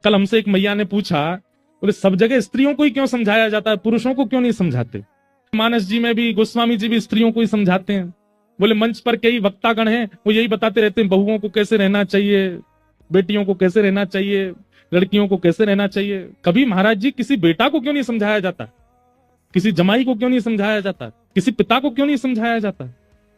कल हमसे एक मैया ने पूछा, बोले सब जगह स्त्रियों को ही क्यों समझाया जाता है, पुरुषों को क्यों नहीं समझाते? मानस जी में भी गोस्वामी जी भी स्त्रियों को ही समझाते हैं। बोले मंच पर कई वक्तागण हैं, वो यही बताते रहते हैं बहुओं को कैसे रहना चाहिए, बेटियों को कैसे रहना चाहिए, लड़कियों को कैसे रहना चाहिए। कभी महाराज जी किसी बेटा को क्यों नहीं समझाया जाता, किसी जमाई को क्यों नहीं समझाया जाता, किसी पिता को क्यों नहीं समझाया जाता?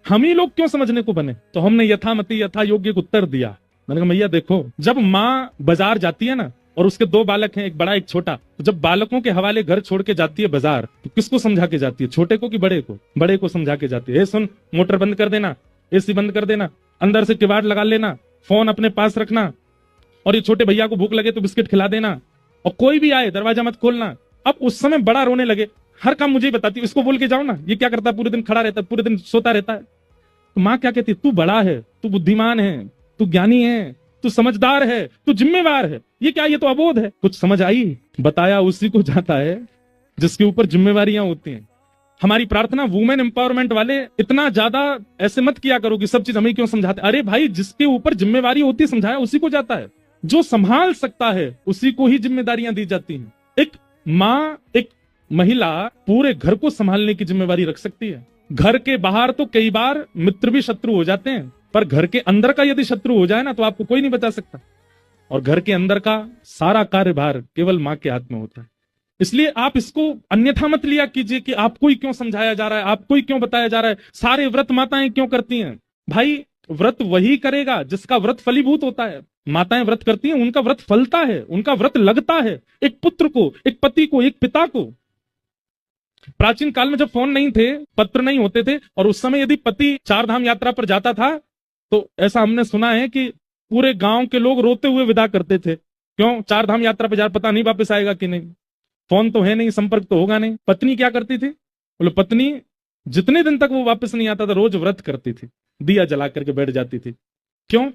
हम ही लोग क्यों समझने को बने? तो हमने यथामति यथा योग्य को उत्तर दिया। मैंने कहा मैया देखो, जब माँ बाजार जाती है ना और उसके दो बालक हैं, एक बड़ा एक छोटा, तो जब बालकों के हवाले घर छोड़ के जाती है बाजार, तो किसको समझा के जाती है, छोटे को कि बड़े को? बड़े को समझा के जाती है। सुन, मोटर बंद कर देना, एसी बंद कर देना, अंदर से किवाड़ लगा लेना, फोन अपने पास रखना, और ये छोटे भैया को भूख लगे तो बिस्किट खिला देना, और कोई भी आए दरवाजा मत खोलना। अब उस समय बड़ा रोने लगे, हर काम मुझे ही बताती, इसको बोल के जाओ ना, ये क्या करता है, पूरे दिन खड़ा रहता है, पूरे दिन सोता रहता है। तो माँ क्या कहती है, तू बड़ा है, तू बुद्धिमान है, तू ज्ञानी है, तू समझदार है, तू जिम्मेवार है। ये क्या, ये तो अबोध है। कुछ समझ आई? बताया उसी को जाता है जिसके ऊपर जिम्मेवारियां होती हैं। हमारी प्रार्थना वुमेन एम्पावरमेंट वाले, इतना ज्यादा ऐसे मत किया करो कि सब चीज हमें क्यों समझाते। अरे भाई, जिसके ऊपर जिम्मेवारी होती है समझाया उसी को जाता है। जो संभाल सकता है उसी को ही जिम्मेदारियां दी जाती हैं। एक माँ, एक महिला पूरे घर को संभालने की जिम्मेवारी रख सकती है। घर के बाहर तो कई बार मित्र भी शत्रु हो जाते हैं, पर घर के अंदर का यदि शत्रु हो जाए ना तो आपको कोई नहीं बचा सकता। और घर के अंदर का सारा कार्यभार केवल माँ के हाथ में होता है। इसलिए आप इसको अन्यथा मत लिया कीजिए कि आपको ही क्यों समझाया जा रहा है, आपको ही क्यों बताया जा रहा है, सारे व्रत माताएं क्यों करती हैं। भाई, व्रत वही करेगा जिसका व्रत फलीभूत होता है। माताएं व्रत करती हैं, उनका व्रत फलता है, उनका व्रत लगता है। एक पुत्र को, एक पति को, एक पिता को। प्राचीन काल में जब फोन नहीं थे, पत्र नहीं होते थे, और उस समय यदि पति चार धाम यात्रा पर जाता था तो ऐसा हमने सुना है कि पूरे गांव के लोग रोते हुए विदा करते थे। क्यों? चार धाम यात्रा पर जा, पता नहीं वापस आएगा कि नहीं, फोन तो है नहीं, संपर्क तो होगा नहीं। पत्नी क्या करती थी? बोले पत्नी जितने दिन तक वो वापस नहीं आता था रोज व्रत करती थी, दिया जला करके बैठ जाती थी। क्यों?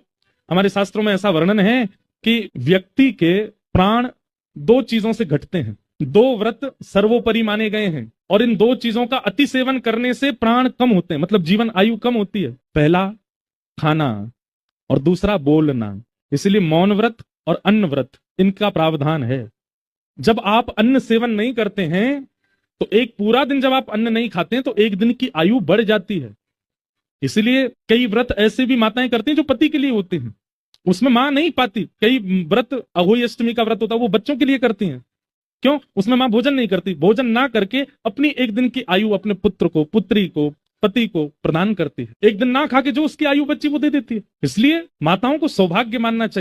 हमारे शास्त्रों में ऐसा वर्णन है कि व्यक्ति के प्राण दो चीजों से घटते हैं। दो व्रत सर्वोपरि माने गए हैं, और इन दो चीजों का अति सेवन करने से प्राण कम होते हैं, मतलब जीवन आयु कम होती है। पहला खाना और दूसरा बोलना। इसलिए मौन व्रत और अन्न व्रत, इनका प्रावधान है। जब आप अन्न सेवन नहीं करते हैं तो एक पूरा दिन जब आप अन्न नहीं खाते हैं तो एक दिन की आयु बढ़ जाती है। इसलिए कई व्रत ऐसे भी माताएं करती हैं जो पति के लिए होते हैं, उसमें मां नहीं पाती। कई व्रत, अहोई अष्टमी का व्रत होता है, वो बच्चों के लिए करती हैं। क्यों? उसमें मां भोजन नहीं करती, भोजन ना करके अपनी एक दिन की आयु अपने पुत्र को, पुत्री को, पति को प्रदान करती है। एक दिन ना खा के जो उसकी आयु बच्ची वो दे देती है। इसलिए माताओं को सौभाग्य मानना चाहिए।